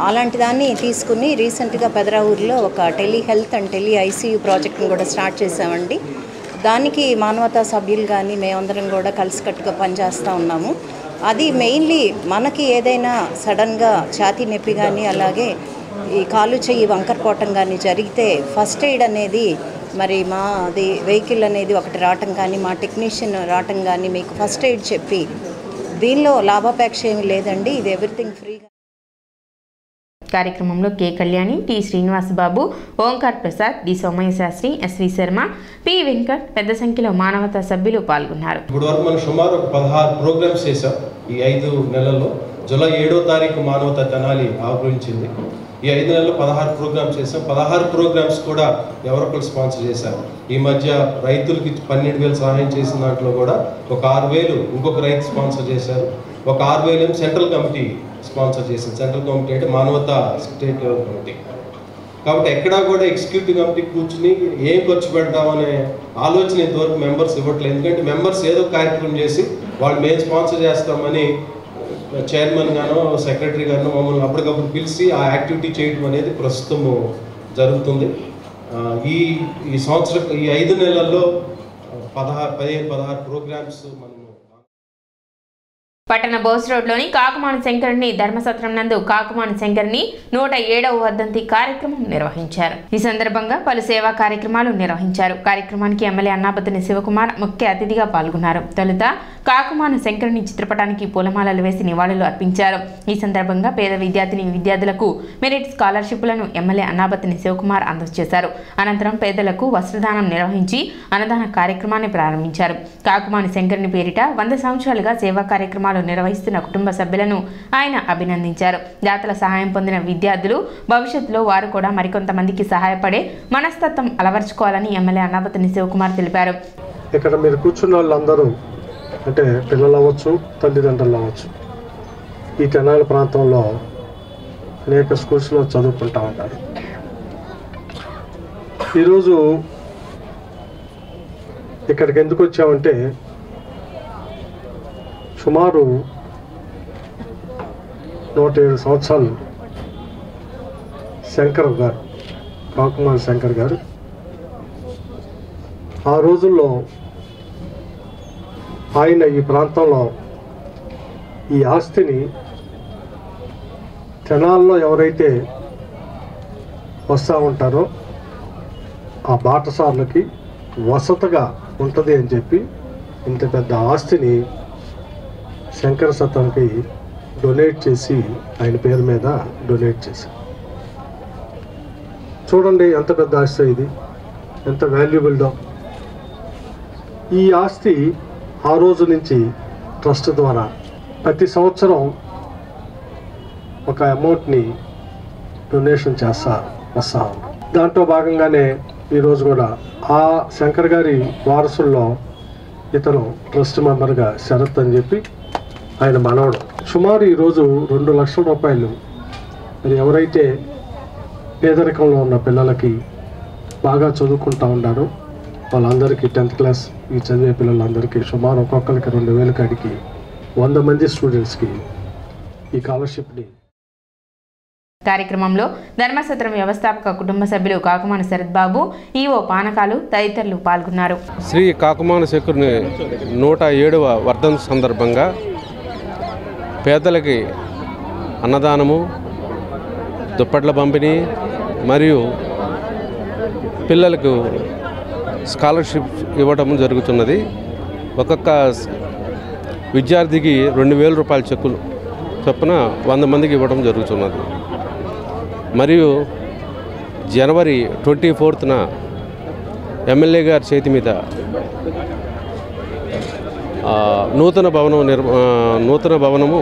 అలాంటి దాన్ని తీసుకుని రీసెంట్గా పెదరావూరులో ఒక tele health and tele ICU ప్రాజెక్ట్ని కూడా స్టార్ట్ చేసామండి. దానికి మానవతా సభ్యులు కానీ మేమందరం కూడా కలిసికట్టుగా పనిచేస్తూ ఉన్నాము. అది మెయిన్లీ మనకి ఏదైనా సడన్గా ఛాతీ నొప్పి కానీ అలాగే ఈ కాలు చెయ్యి వంకరపోవటం కానీ జరిగితే ఫస్ట్ ఎయిడ్ అనేది మరి మాది వెహికల్ అనేది ఒకటి రావటం కానీ మా టెక్నీషియన్ రావటం కానీ మీకు ఫస్ట్ ఎయిడ్ చెప్పి, దీనిలో లాభాపేక్ష ఏమి లేదండి, ఇది ఎవ్రీథింగ్ ఫ్రీగా. కార్యక్రమంలో K Kalyani, T Srinivasababu, Omkar Prasad, D Somaiah Sastry, SV Sharma, P Venkat పెద్ద సంఖ్యలో మానవతా సభ్యులు పాల్గొన్నారు. ఇప్పుడు వరకు మనం సుమారు 16 ప్రోగ్రామ్స్ చేసాం. ఈ 5 నెలల్లో జూలై 7వ తారీఖు మానవతా తెనాలి ఆవిర్భవించింది. ఈ 5 నెలల్లో 16 ప్రోగ్రామ్స్ చేసాం. 16 ప్రోగ్రామ్స్ కూడా ఎవరొకరు స్పాన్సర్ చేశారు. ఈ మధ్య రైతులకి 12,000 సహాయం చేసిన దాంట్లో కూడా ఒక 6,000 ఇంకొక రైతు స్పాన్సర్ చేశారు. ఒక 6,000 సెంట్రల్ కమిటీ స్పాన్సర్ చేసింది. సెంట్రల్ కమిటీ అంటే మానవతా స్టేట్ లెవెల్ కమిటీ. కాబట్టి ఎక్కడా కూడా ఎగ్జిక్యూటివ్ కమిటీ కూర్చుని ఏం ఖర్చు పెడదామనే ఆలోచన ఇంతవరకు మెంబర్స్ ఇవ్వట్లేదు. ఎందుకంటే మెంబర్స్ ఏదో కార్యక్రమం చేసి వాళ్ళు మేము స్పాన్సర్ చేస్తామని చైర్మన్ గానో సెక్రటరీ గానో మమ్మల్ని అప్పటికప్పుడు పిలిచి ఆ యాక్టివిటీ చేయడం అనేది ప్రస్తుతం జరుగుతుంది. ఈ సంవత్సరం ఈ 5 నెలల్లో 15-16 ప్రోగ్రామ్స్ మనం పట్టణ బోస్ రోడ్లోని కాకుమాను శంకరుని ధర్మసత్రం నందు కాకుమాను శంకరుని 107వ వర్ధంతి కార్యక్రమం నిర్వహించారు. ఈ సందర్భంగా పలు సేవా కార్యక్రమాలు నిర్వహించారు. కార్యక్రమానికి ఎమ్మెల్యే అన్నాపతిని శివకుమార్ ముఖ్య అతిథిగా పాల్గొన్నారు. తొలుత కాకుమాను శంకరుని చిత్రపటానికి పూలమాలలు వేసి నివాళులు అర్పించారు. ఈ సందర్భంగా పేద విద్యార్థులకు మెరిట్ స్కాలర్షిప్లను ఎమ్మెల్యే అన్నాబత్తిని శివకుమార్ అందజేశారు. అనంతరం పేదలకు వస్త్రదానం నిర్వహించి అన్నదాన కార్యక్రమాన్ని ప్రారంభించారు. కాకుమాను శంకరుని పేరిట 100 సంవత్సరాలుగా సేవా కార్యక్రమాలు నిర్వహిస్తున్న కుటుంబ సభ్యులను ఆయన అభినందించారు. దాతల సహాయం పొందిన విద్యార్థులు భవిష్యత్తులో వారు కూడా మరికొంతమందికి సహాయపడే మనస్తత్వం అలవర్చుకోవాలని ఎమ్మెల్యే అన్నాబత్తిని శివకుమార్ తెలిపారు. ఇక్కడ మీరు కూర్చున్న వాళ్ళందరూ అంటే పిల్లలు అవ్వచ్చు, తల్లిదండ్రులు అవ్వచ్చు, ఈ తెనాలి ప్రాంతంలో అనేక స్కూల్స్లో చదువుకుంటూ ఉంటారు. ఈరోజు ఇక్కడికి ఎందుకు వచ్చామంటే సుమారు 107 సంవత్సరాలు శంకర్ గారు, కాకుమాను శంకర్ గారు ఆ రోజుల్లో ఆయన ఈ ప్రాంతంలో ఈ ఆస్తిని తెనాల్లో ఎవరైతే వస్తూ ఉంటారో ఆ బాటసార్లకి వసతగా ఉంటుంది అని చెప్పి ఇంత పెద్ద ఆస్తిని శంకర సత్రంకి డొనేట్ చేసి ఆయన పేరు మీద డొనేట్ చేశారు. చూడండి ఎంత పెద్ద ఆస్తి ఇది, ఎంత వాల్యుబుల్దో. ఈ ఆస్తి ఆ రోజు నుంచి ట్రస్ట్ ద్వారా ప్రతి సంవత్సరం ఒక అమౌంట్ని డొనేషన్ వస్తా ఉంది. దాంట్లో భాగంగానే ఈరోజు కూడా ఆ శంకర్ గారి వారసుల్లో ఇతను ట్రస్ట్ మెంబర్గా శరత్ అని చెప్పి ఆయన మనవడు. సుమారు ఈరోజు 2 లక్షల రూపాయలు మరి ఎవరైతే పేదరికంలో ఉన్న పిల్లలకి బాగా చదువుకుంటూ ఉన్నారో వాళ్ళందరికీ 10th క్లాస్ ఈ చదివే పిల్లలందరికీ సుమారు ఒక్కొక్కరికి 2,000 కాడికి 100 మంది స్టూడెంట్స్కి ఈ స్కాలర్షిప్ని. కార్యక్రమంలో ధర్మసత్రం వ్యవస్థాపక కుటుంబ సభ్యులు కాకుమాను శరత్ బాబు, ఈవో పానకాలు తదితరులు పాల్గొన్నారు. శ్రీ కాకుమాను శంకరుని 107వ వర్ధంతి సందర్భంగా పేదలకి అన్నదానము, దుప్పట్ల పంపిణీ మరియు పిల్లలకు స్కాలర్షిప్ ఇవ్వడం జరుగుతున్నది. ఒక్కొక్క విద్యార్థికి 2,000 రూపాయల చెక్కులు చొప్పున 100 మందికి ఇవ్వడం జరుగుతున్నది. మరియు జనవరి 24న ఎమ్మెల్యే గారి చేతి మీద నూతన భవనము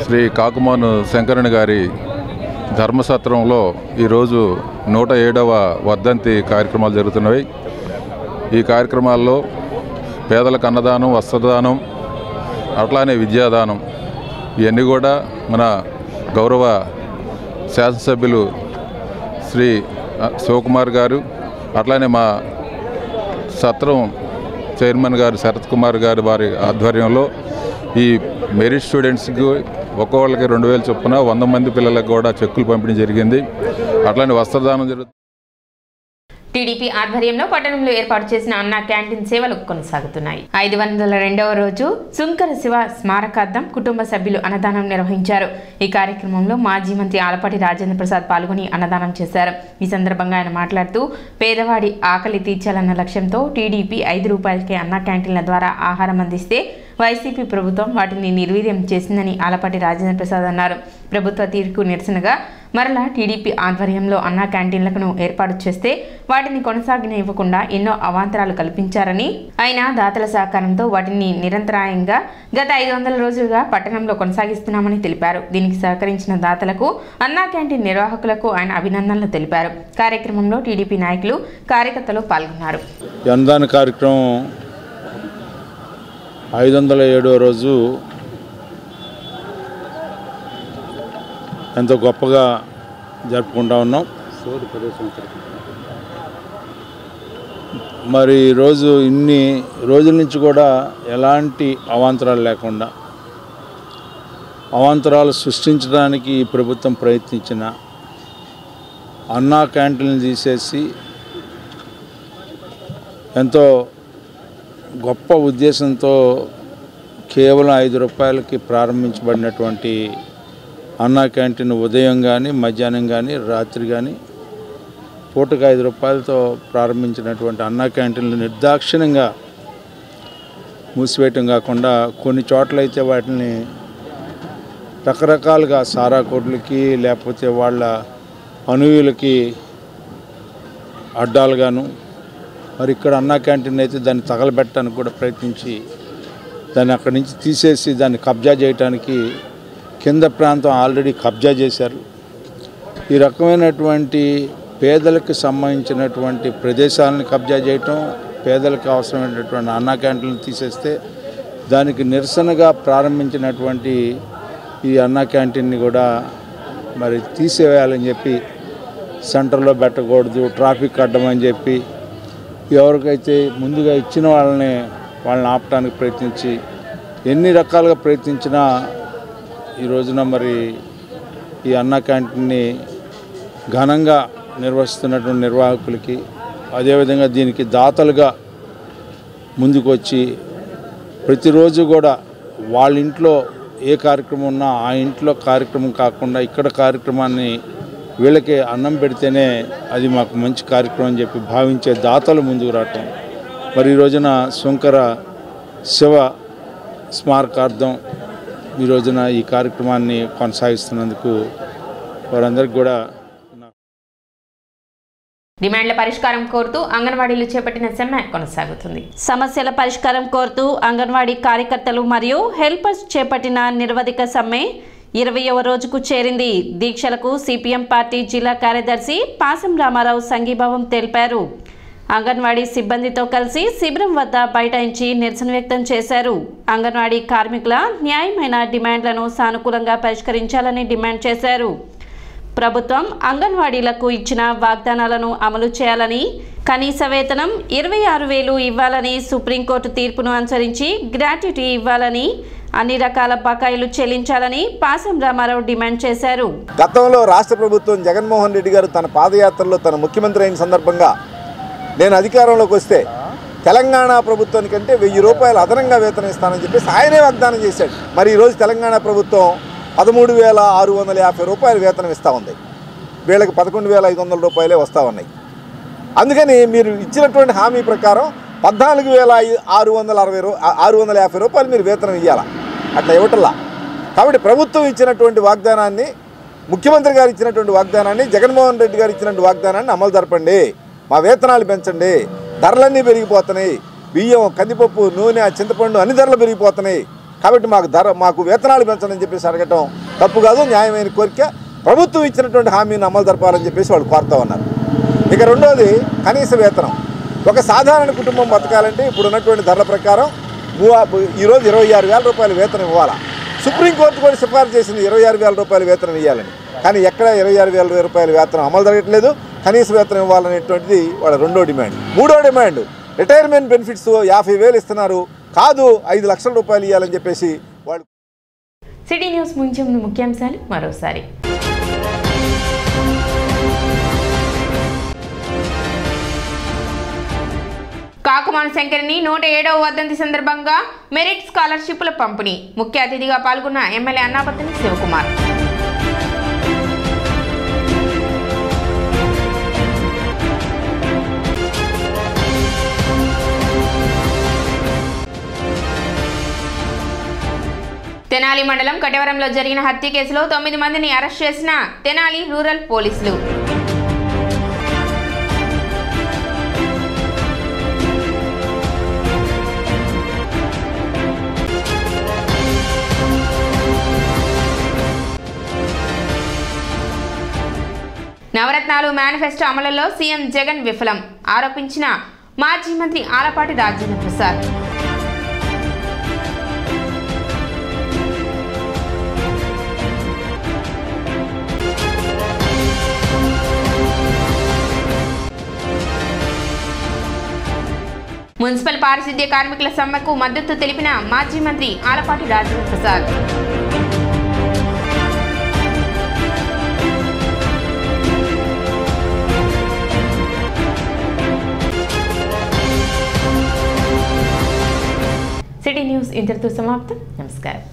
శ్రీ కాకుమాను శంకరుని గారి ధర్మసత్రంలో ఈరోజు 107వ వర్ధంతి కార్యక్రమాలు జరుగుతున్నవి. ఈ కార్యక్రమాల్లో పేదలకు అన్నదానం, వస్త్రదానం, అట్లానే విద్యాదానం ఇవన్నీ కూడా మన గౌరవ శాసనసభ్యులు శ్రీ శివకుమార్ గారు, అట్లానే మా సత్రం చైర్మన్ గారు శరత్ కుమార్ గారు వారి ఆధ్వర్యంలో ఈ మెరిట్ స్టూడెంట్స్కి ఒక్కొక్కరికి 2,000 చొప్పున 100 మంది పిల్లలకు కూడా చెక్కులు పంపిణీ జరిగింది. అట్లానే వస్త్రదానం జరుగుతుంది. టీడీపీ ఆధ్వర్యంలో పట్టణంలో ఏర్పాటు చేసిన అన్నా క్యాంటీన్ సేవలు కొనసాగుతున్నాయి. 502వ రోజు సుంకర శివ స్మారకార్థం కుటుంబ సభ్యులు అన్నదానం నిర్వహించారు. ఈ కార్యక్రమంలో మాజీ మంత్రి ఆలపాటి రాజేంద్ర ప్రసాద్ పాల్గొని అన్నదానం చేశారు. ఈ సందర్భంగా ఆయన మాట్లాడుతూ పేదవాడి ఆకలి తీర్చాలన్న లక్ష్యంతో టీడీపీ 5 రూపాయలకే అన్నా క్యాంటీన్ల ద్వారా ఆహారం అందిస్తే వైసీపీ ప్రభుత్వం వాటిని నిర్వీర్యం చేసిందని ఆలపాటి రాజేంద్ర ప్రసాద్ అన్నారు. ప్రభుత్వ తీర్పుకు నిరసనగా మరలా టీడీపీ ఆధ్వర్యంలో అన్నా క్యాంటీన్లను ఏర్పాటు చేస్తే వాటిని కొనసాగనివ్వకుండా ఎన్నో అవాంతరాలు కల్పించారని, అయినా దాతల సహకారంతో వాటిని నిరంతరాయంగా గత 500 రోజులుగా పట్టణంలో కొనసాగిస్తున్నామని తెలిపారు. దీనికి సహకరించిన దాతలకు, అన్నా క్యాంటీన్ నిర్వాహకులకు ఆయన అభినందనలు తెలిపారు. కార్యక్రమంలో టీడీపీ నాయకులు, కార్యకర్తలు పాల్గొన్నారు. అన్నదాన కార్యక్రమం 507వ రోజు ఎంతో గొప్పగా జరుపుకుంటా ఉన్నాం. మరి ఈరోజు ఇన్ని రోజుల నుంచి కూడా ఎలాంటి అవాంతరాలు లేకుండా, అవాంతరాలు సృష్టించడానికి ఈ ప్రభుత్వం ప్రయత్నించిన అన్నా క్యాంటీన్లు తీసేసి ఎంతో గొప్ప ఉద్దేశంతో కేవలం 5 రూపాయలకి ప్రారంభించబడినటువంటి అన్నా క్యాంటీన్ ఉదయం కానీ, మధ్యాహ్నం కానీ, రాత్రి కానీ పూటకు 5 రూపాయలతో ప్రారంభించినటువంటి అన్నా క్యాంటీన్లు నిర్దాక్షిణ్యంగా మూసివేయటం కాకుండా కొన్ని చోట్లయితే వాటిని రకరకాలుగా సారా కొట్లకి లేకపోతే వాళ్ళ అనుయులకి అడ్డాలుగాను మరి ఇక్కడ అన్నా క్యాంటీన్ అయితే దాన్ని తగలబెట్టడానికి కూడా ప్రయత్నించి దాన్ని అక్కడి నుంచి తీసేసి దాన్ని కబ్జా చేయడానికి కింద ప్రాంతం ఆల్రెడీ కబ్జా చేశారు. ఈ రకమైనటువంటి పేదలకు సంబంధించినటువంటి ప్రదేశాలను కబ్జా చేయటం, పేదలకు అవసరమైనటువంటి అన్నా క్యాంటీన్లు తీసేస్తే దానికి నిరసనగా ప్రారంభించినటువంటి ఈ అన్నా క్యాంటీన్ని కూడా మరి తీసేయాలని చెప్పి సెంటర్లో పెట్టకూడదు, ట్రాఫిక్ అడ్డమని చెప్పి ఎవరికైతే ముందుగా ఇచ్చిన వాళ్ళని ఆపడానికి ప్రయత్నించి ఎన్ని రకాలుగా ప్రయత్నించినా ఈ రోజున మరి ఈ అన్నా క్యాంటీన్ని ఘనంగా నిర్వహిస్తున్నటువంటి నిర్వాహకులకి అదేవిధంగా దీనికి దాతలుగా ముందుకు వచ్చి ప్రతిరోజు కూడా వాళ్ళ ఇంట్లో ఏ కార్యక్రమం ఉన్నా ఆ ఇంట్లో కార్యక్రమం కాకుండా ఇక్కడ కార్యక్రమాన్ని వీళ్ళకి అన్నం పెడితేనే అది మాకు మంచి కార్యక్రమం అని చెప్పి భావించే దాతలు ముందుకు రావటం మరి ఈ రోజున శంకర శివ స్మారకార్థం ఈ రోజున ఈ కార్యక్రమాన్ని కొనసాగిస్తున్నందుకు వారందరికీ కూడా డిమాండ్ల పరిష్కారం కోరుతూ అంగన్వాడీలు చేపట్టిన సమ్మె కొనసాగుతుంది. సమస్యల పరిష్కారం కోరుతూ అంగన్వాడీ కార్యకర్తలు మరియు హెల్పర్స్ చేపట్టిన నిరవధిక సమ్మె 20వ రోజుకు చేరింది. దీక్షలకు సిపిఎం పార్టీ జిల్లా కార్యదర్శి పాసం రామారావు సంఘీభావం తెలిపారు. అంగన్వాడీ సిబ్బందితో కలిసి శిబిరం వద్ద బైఠాయించి నిరసన వ్యక్తం చేశారు. అంగన్వాడీ కార్మికుల న్యాయమైన డిమాండ్లను సానుకూలంగా పరిష్కరించాలని డిమాండ్ చేశారు. ప్రభుత్వం అంగన్వాడీలకు ఇచ్చిన వాగ్దానాలను అమలు చేయాలని, కనీస వేతనం 26,000 ఇవ్వాలని, సుప్రీంకోర్టు తీర్పును అనుసరించి గ్రాట్యుటీ ఇవ్వాలని, అన్ని రకాల బకాయిలు చెల్లించాలని పాసం రామారావు డిమాండ్ చేశారు. గతంలో రాష్ట్ర ప్రభుత్వం జగన్మోహన్ రెడ్డి గారు తన పాదయాత్రలో తన ముఖ్యమంత్రి అయిన సందర్భంగా నేను అధికారంలోకి వస్తే తెలంగాణ ప్రభుత్వానికంటే 1,000 రూపాయలు అదనంగా వేతనం ఇస్తానని చెప్పేసి ఆయనే వాగ్దానం చేశాడు. మరి ఈరోజు తెలంగాణ ప్రభుత్వం 13,650 రూపాయలు వేతనం ఇస్తూ ఉంది. వీళ్ళకి 11,500 రూపాయలే వస్తూ ఉన్నాయి. అందుకని మీరు ఇచ్చినటువంటి హామీ ప్రకారం 14,650 రూపాయలు మీరు వేతనం ఇవ్వాలా, అట్లా ఇవ్వటల్లా. కాబట్టి ప్రభుత్వం ఇచ్చినటువంటి వాగ్దానాన్ని, ముఖ్యమంత్రి గారు ఇచ్చినటువంటి వాగ్దానాన్ని, జగన్మోహన్ రెడ్డి గారు ఇచ్చినటువంటి వాగ్దానాన్ని అమలు జరపండి, మా వేతనాలు పెంచండి, ధరలన్నీ పెరిగిపోతున్నాయి, బియ్యం, కందిపప్పు, నూనె, చింతపండు అన్ని ధరలు పెరిగిపోతున్నాయి, కాబట్టి మాకు వేతనాలు పెంచండి అని చెప్పేసి అడగటం తప్పు కాదు, న్యాయమైన కోరిక. ప్రభుత్వం ఇచ్చినటువంటి హామీని అమలు జరపాలని చెప్పేసి వాళ్ళు కోరుతూ ఉన్నారు. ఇక రెండోది కనీస వేతనం. ఒక సాధారణ కుటుంబం బతకాలంటే ఇప్పుడు ఉన్నటువంటి ధరల ప్రకారం ఈరోజు 26,000 రూపాయలు వేతనం ఇవ్వాలా. సుప్రీంకోర్టు కూడా సిఫార్సు చేసింది 26,000 రూపాయలు వేతనం ఇవ్వాలని. కానీ ఎక్కడ 26,000 రూపాయల వేతనం అమలు జరగట్లేదు. కనీస వేతనం ఇవ్వాలనేటువంటిది వాళ్ళ రెండో డిమాండ్. మూడో డిమాండ్ రిటైర్మెంట్ బెనిఫిట్స్ 50,000 ఇస్తున్నారు, కాదు 5 లక్షల రూపాయలు ఇవ్వాలని చెప్పేసి వాళ్ళు. సిటీ న్యూస్ ముంచే ముందు ముఖ్యాంశాలు మరోసారి. కాకుమాను శంకరిని 107వ వర్ధంతి సందర్భంగా మెరిట్ స్కాలర్షిప్ల పంపిణీ. ముఖ్య అతిథిగా పాల్గొన్న ఎమ్మెల్యే అన్నాపతిని శివకుమార్. తెనాలి మండలం కటవరంలో జరిగిన హత్య కేసులో 9 మందిని అరెస్ట్ చేసిన తెనాలి రూరల్ పోలీసులు. నవరత్నాలు మేనిఫెస్టో అమలులో సీఎం జగన్ విఫలం ఆరోపించిన మాజీ మంత్రి ఆలపాటి రాజేంద్ర ప్రసాద్. మున్సిపల్ పారిశుద్ధ్య కార్మికుల సమ్మెకు మద్దతు తెలిపిన మాజీ మంత్రి ఆలపాటి రాజేంద్ర ప్రసాద్. సిటీ న్యూస్ ఇంతటితో సమాప్తం. నమస్కారం.